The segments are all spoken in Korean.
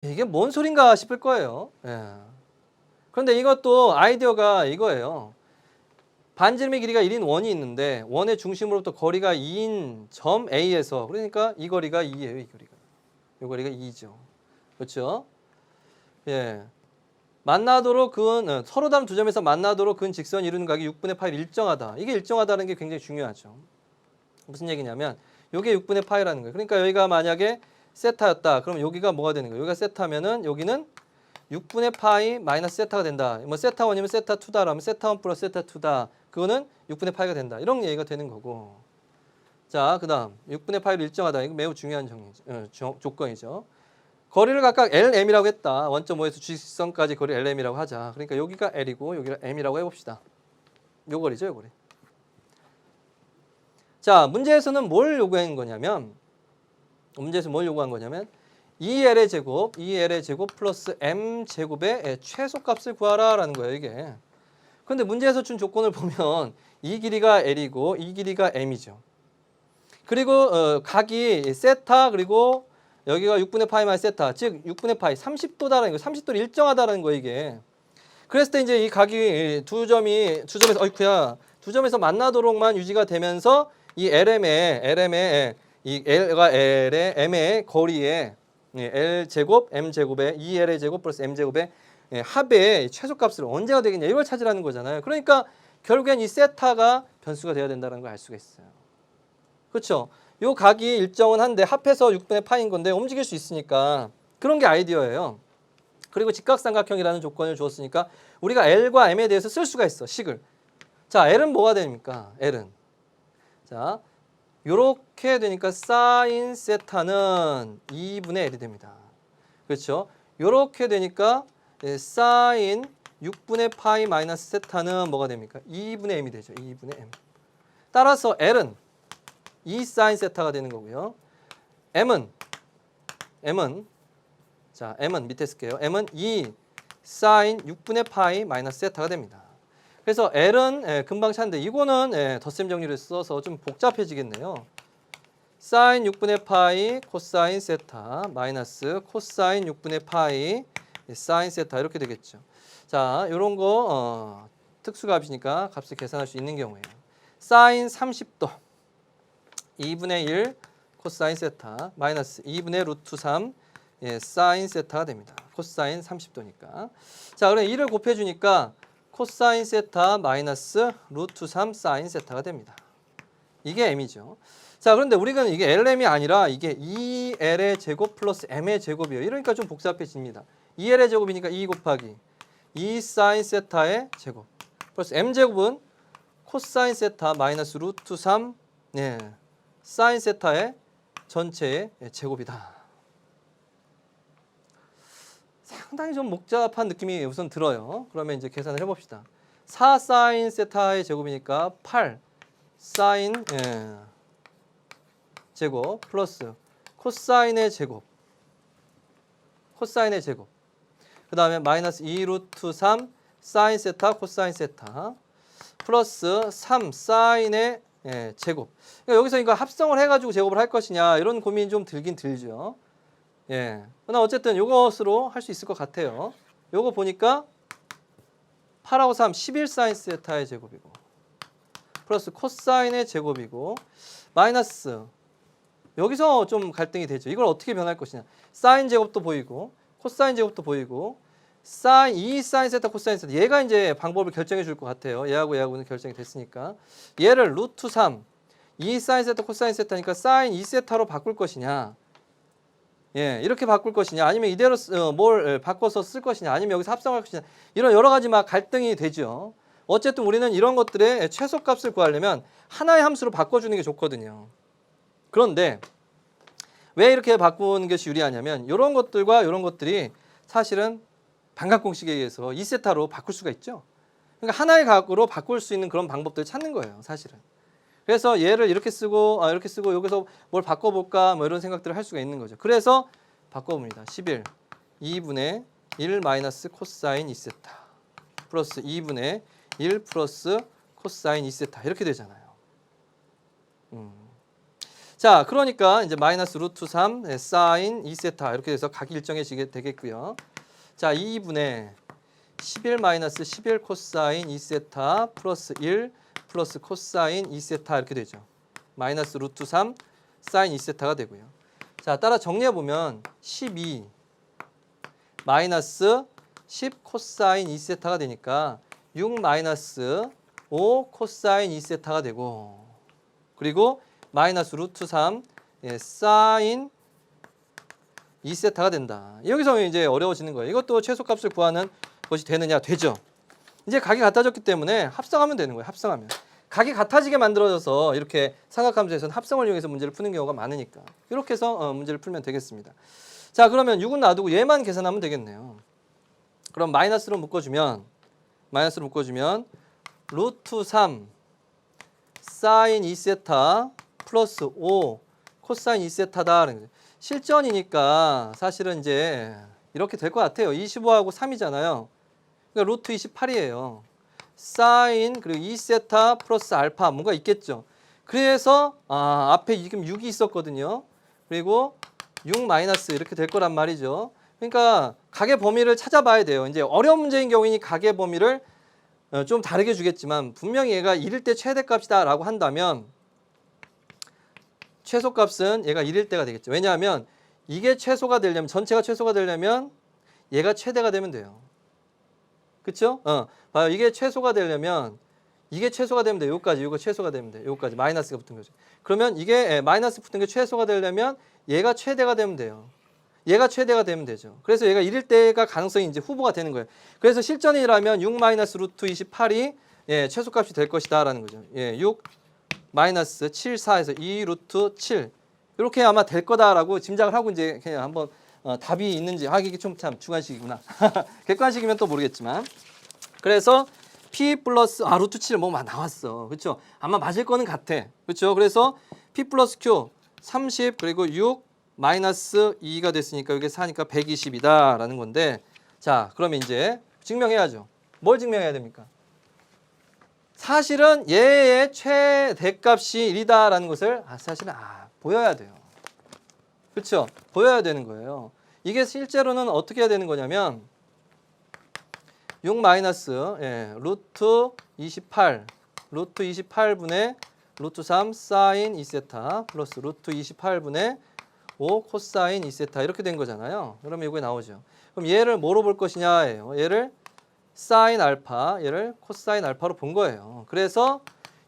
이게 뭔 소린가 싶을 거예요. 예. 그런데 이것도 아이디어가 이거예요. 반지름의 길이가 1인 원이 있는데 원의 중심으로부터 거리가 2인 점 A에서 그러니까 이 거리가 2예요. 이 거리가. 이 거리가 2죠. 그렇죠? 예. 만나도록 그은 서로 다른 두 점에서 만나도록 근 직선이 이루는 각이 6분의 파이 일정하다. 이게 일정하다는 게 굉장히 중요하죠. 무슨 얘기냐면 이게 6분의 파이라는 거예요. 그러니까 여기가 만약에 세타였다. 그럼 여기가 뭐가 되는 거예요? 여기가 세타면은 여기는 6분의 파이 마이너스 세타가 된다. 뭐 세타 1이면 세타 2다라면 세타 1 플러스 세타 2다. 그거는 6분의 파이가 된다. 이런 얘기가 되는 거고. 자, 그다음 6분의 파이로 일정하다. 이거 매우 중요한 조건이죠. 거리를 각각 LM이라고 했다. 원점 5에서 주직선까지 거리 LM이라고 하자. 그러니까 여기가 L이고 여기가 M이라고 해봅시다. 요 거리죠, 요 거리. 자, 문제에서는 뭘 요구한 거냐면 2L의 제곱 플러스 M제곱의 최소값을 구하라라는 거예요, 이게. 그런데 문제에서 준 조건을 보면 이 길이가 L이고 이 길이가 M이죠. 그리고 각이 세타 그리고 여기가 6분의 파이 마이너스 세타, 즉 6분의 파이 30도다라는 거, 30도를 일정하다라는 거 이게. 그랬을 때 이제 이 각이 두 점에서 만나도록만 유지가 되면서 이 LM의 이 L과 L의 M의 거리에 L 제곱 M 제곱의 2L의 제곱 플러스 M 제곱의 합의 최소값을 언제가 되겠냐 이걸 찾으라는 거잖아요. 그러니까 결국엔 이 세타가 변수가 되어야 된다는 걸 알 수가 있어요. 그렇죠? 요 각이 일정은 한데 합해서 6분의 파인 건데 움직일 수 있으니까 그런 게 아이디어예요. 그리고 직각삼각형이라는 조건을 주었으니까 우리가 L과 M에 대해서 쓸 수가 있어. 식을. 자, L은 뭐가 됩니까? L은. 자, 요렇게 되니까 사인 세타는 2분의 L이 됩니다. 그렇죠? 요렇게 되니까 사인 6분의 파이 마이너스 세타는 뭐가 됩니까? 2분의 M이 되죠. 2분의 M. 따라서 L은 2 사인 세타가 되는 거고요. M은 자, M은 밑에 쓸게요. M은 2 사인 6분의 파이 마이너스 세타가 됩니다. 그래서 L은 금방 찾는데 이거는 덧셈 정리를 써서 좀 복잡해지겠네요. 사인 6분의 파이 코사인 세타 마이너스 코사인 6분의 파이 사인 세타 이렇게 되겠죠. 자, 이런 거 특수값이니까 값을 계산할 수 있는 경우에요. 사인 30도 2분의 1 코사인 세타 마이너스 2분의 루트 3 사인 세타가 됩니다. 코사인 30도니까. 자, 그럼 2를 곱해주니까 코사인 세타 마이너스 루트 3 사인 세타가 됩니다. 이게 M이죠. 자, 그런데 우리가 이게 LM이 아니라 이게 2L의 제곱 플러스 M의 제곱이에요. 이러니까 좀 복잡해집니다. 2L의 제곱이니까 2 곱하기 2 사인 세타의 제곱 플러스 M제곱은 코사인 세타 마이너스 루트 3 사인 세타의 전체의 제곱이다. 상당히 좀 복잡한 느낌이 우선 들어요. 그러면 이제 계산을 해봅시다. 4 사인 세타의 제곱이니까 8 사인 제곱 플러스 코사인의 제곱 그 다음에 마이너스 2 루트 3 사인 세타 코사인 세타 플러스 3 사인의 제곱. 그러니까 여기서 이거 합성을 해가지고 제곱을 할 것이냐 이런 고민이 좀 들긴 들죠. 그러나 어쨌든 이것으로 할 수 있을 것 같아요. 요거 보니까 8하고 3 11 사인 세타의 제곱이고 플러스 코사인의 제곱이고 마이너스 여기서 좀 갈등이 되죠. 이걸 어떻게 변할 것이냐. 사인 제곱도 보이고 코사인 제곱도 보이고 사인 2 사인 세타 코사인 세타 얘가 이제 방법을 결정해 줄 것 같아요. 얘하고는 결정이 됐으니까 얘를 루트 3 2 사인 세타 코사인 세타니까 사인 2 세타로 바꿀 것이냐 이렇게 바꿀 것이냐 아니면 이대로 뭘 바꿔서 쓸 것이냐 아니면 여기서 합성할 것이냐 이런 여러 가지 막 갈등이 되죠. 어쨌든 우리는 이런 것들의 최소값을 구하려면 하나의 함수로 바꿔주는 게 좋거든요. 그런데 왜 이렇게 바꾸는 것이 유리하냐면 이런 것들과 이런 것들이 사실은 반각 공식에 의해서 2세타로 바꿀 수가 있죠. 그러니까 하나의 각으로 바꿀 수 있는 그런 방법들을 찾는 거예요, 사실은. 그래서 얘를 이렇게 쓰고 여기서 뭘 바꿔볼까 뭐 이런 생각들을 할 수가 있는 거죠. 그래서 바꿔봅니다. 11 2분의 1 마이너스 코사인 2세타 플러스 2분의 1 플러스 코사인 2세타 이렇게 되잖아요. 자, 그러니까 이제 마이너스 루트 3 사인 2세타 이렇게 돼서 각이 일정해지게 되겠고요. 자, 2분의 11 마이너스 11 코사인 2세타 플러스 1 플러스 코사인 2세타 이렇게 되죠. 마이너스 루트 3 사인 2세타가 되고요. 자, 따라 정리해 보면 12 마이너스 10 코사인 2세타가 되니까 6 마이너스 5 코사인 2세타가 되고, 그리고 마이너스 루트 3 사인 2세타가 된다. 여기서 이제 어려워지는 거예요. 이것도 최소값을 구하는 것이 되느냐? 되죠. 이제 각이 같아졌기 때문에 합성하면 되는 거예요. 합성하면. 각이 같아지게 만들어져서 이렇게 삼각함수에서는 합성을 이용해서 문제를 푸는 경우가 많으니까 이렇게 해서 문제를 풀면 되겠습니다. 자, 그러면 6은 놔두고 얘만 계산하면 되겠네요. 그럼 마이너스로 묶어주면 루트 3 사인 2세타 플러스 5 코사인 2세타다. 실전이니까 사실은 이제 이렇게 될 것 같아요. 25하고 3이잖아요. 그러니까 루트 28이에요. 사인 그리고 2세타 플러스 알파 뭔가 있겠죠. 그래서 앞에 지금 6이 있었거든요. 그리고 6 마이너스 이렇게 될 거란 말이죠. 그러니까 각의 범위를 찾아봐야 돼요. 이제 어려운 문제인 경우니 각의 범위를 좀 다르게 주겠지만 분명히 얘가 1일 때 최대값이다라고 한다면 최소값은 얘가 1일 때가 되겠죠. 왜냐하면 이게 최소가 되려면, 전체가 최소가 되려면 얘가 최대가 되면 돼요. 그쵸? 봐요. 이게 최소가 되려면 이게 최소가 되면 돼. 요까지, 요거 최소가 되면 돼. 요까지 마이너스가 붙은 거죠. 그러면 이게 마이너스 붙은 게 최소가 되려면 얘가 최대가 되면 돼요. 얘가 최대가 되면 되죠. 그래서 얘가 1일 때가 가능성이 이제 후보가 되는 거예요. 그래서 실전이라면 6 마이너스 루트 28이 최소값이 될 것이다라는 거죠. 6 마이너스 7, 4에서 2 루트 7 이렇게 아마 될 거다라고 짐작을 하고 이제 그냥 한번 답이 있는지 이게 좀 참 주관식이구나. 객관식이면 또 모르겠지만 그래서 P 플러스 루트 7 뭐 나왔어. 그렇죠? 아마 맞을 거는 같아. 그렇죠? 그래서 P 플러스 Q 30 그리고 6 마이너스 2가 됐으니까 이게 4니까 120이다라는 건데, 자, 그러면 이제 증명해야죠. 뭘 증명해야 됩니까? 사실은 얘의 최대값이 1이다라는 것을 사실은 보여야 돼요. 그렇죠? 보여야 되는 거예요. 이게 실제로는 어떻게 해야 되는 거냐면 6 마이너스 루트 28 루트 28분의 루트 3 사인 2세타 플러스 루트 28분의 5 코사인 2세타 이렇게 된 거잖아요. 그러면 이게 나오죠. 그럼 얘를 뭐로 볼 것이냐예요. 얘를 사인 알파, 얘를 코사인 알파로 본 거예요. 그래서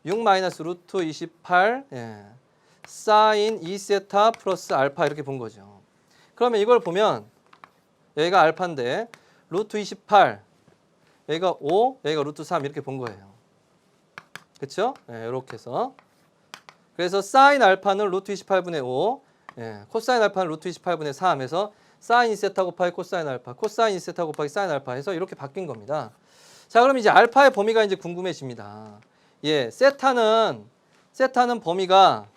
6 마이너스 루트 28 사인 2세타 플러스 알파 이렇게 본 거죠. 그러면 이걸 보면 여기가 알파인데 루트 28 여기가 5 여기가 루트 3 이렇게 본 거예요. 그렇죠? 이렇게 해서 그래서 사인 알파는 루트 28분의 5 코사인 알파는 루트 28분의 3 해서 사인 2세타 곱하기 코사인 알파, 코사인 2세타 곱하기 사인 알파 해서 이렇게 바뀐 겁니다. 자, 그럼 이제 알파의 범위가 이제 궁금해집니다. 세타는 범위가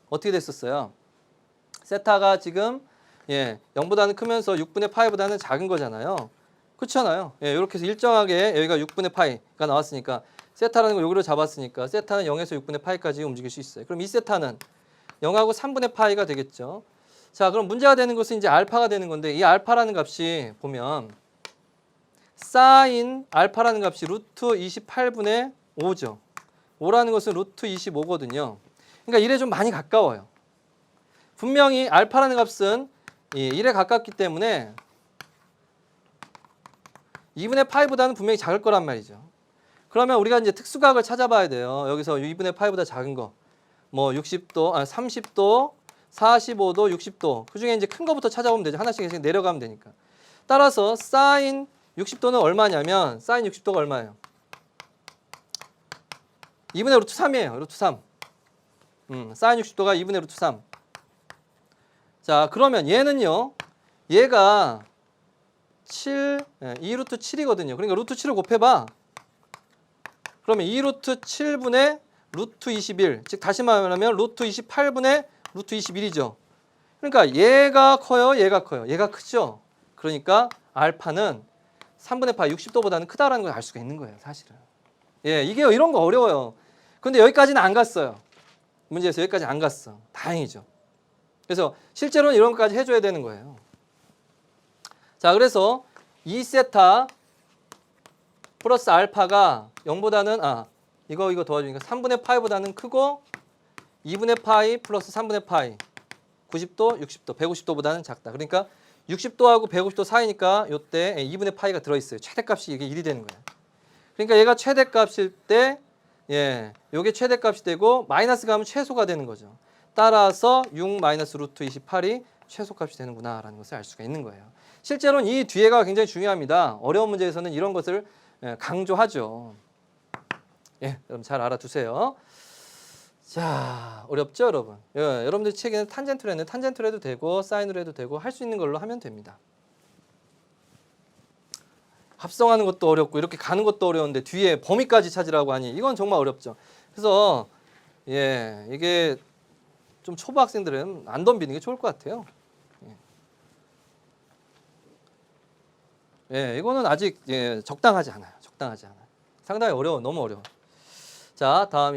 어떻게 됐었어요? 세타가 지금 0보다는 크면서 6분의 파이보다는 작은 거잖아요. 그렇잖아요. 이렇게 해서 일정하게 여기가 6분의 파이가 나왔으니까 세타라는 거 여기로 잡았으니까 세타는 0에서 6분의 파이까지 움직일 수 있어요. 그럼 이 세타는 0하고 3분의 파이가 되겠죠. 자, 그럼 문제가 되는 것은 이제 알파가 되는 건데 이 알파라는 값이 보면 사인 알파라는 값이 루트 28분의 5죠. 5라는 것은 루트 25거든요. 그러니까 1에 좀 많이 가까워요. 분명히 알파라는 값은 1에 가깝기 때문에 2분의 파이보다는 분명히 작을 거란 말이죠. 그러면 우리가 이제 특수각을 찾아봐야 돼요. 여기서 2분의 파이보다 작은 거. 뭐 60도, 30도, 45도, 60도. 그 중에 이제 큰 거부터 찾아보면 되죠. 하나씩 내려가면 되니까. 따라서 사인 60도는 얼마냐면 사인 60도가 얼마예요? 2분의 루트 3이에요. 루트 3. 사인 60도가 2분의 루트 3. 자, 그러면 얘는요. 얘가 7, 2루트 7이거든요. 그러니까 루트 7을 곱해봐. 그러면 2루트 7분의 루트 21. 즉 다시 말하면 루트 28분의 루트 21이죠. 그러니까 얘가 커요, 얘가 커요. 얘가 크죠. 그러니까 알파는 3분의 파 60도보다는 크다라는 걸 알 수가 있는 거예요, 사실은. 이게 이런 거 어려워요. 근데 여기까지는 안 갔어요. 문제에서 여기까지 안 갔어. 다행이죠. 그래서 실제로는 이런 것까지 해줘야 되는 거예요. 자, 그래서 2세타 플러스 알파가 0보다는 이거 도와주니까 3분의 파이보다는 크고 2분의 파이 플러스 3분의 파이 90도, 60도, 150도보다는 작다. 그러니까 60도하고 150도 사이니까 이때 2분의 파이가 들어있어요. 최대값이 이게 1이 되는 거예요. 그러니까 얘가 최대값일 때 요게 최대값이 되고 마이너스 가면 최소가 되는 거죠. 따라서 6 마이너스 루트 28이 최소값이 되는구나 라는 것을 알 수가 있는 거예요. 실제로는 이 뒤에가 굉장히 중요합니다. 어려운 문제에서는 이런 것을 강조하죠. 여러분 잘 알아두세요. 자, 어렵죠, 여러분? 여러분들 책에는 탄젠트로 했는데 탄젠트로 해도 되고 사인으로 해도 되고 할 수 있는 걸로 하면 됩니다. 합성하는 것도 어렵고 이렇게 가는 것도 어려운데 뒤에 범위까지 찾으라고 하니 이건 정말 어렵죠. 그래서 이게 좀 초보 학생들은 안 덤비는 게 좋을 것 같아요. 이거는 아직 적당하지 않아요. 적당하지 않아요. 상당히 어려워, 너무 어려워. 자, 다음.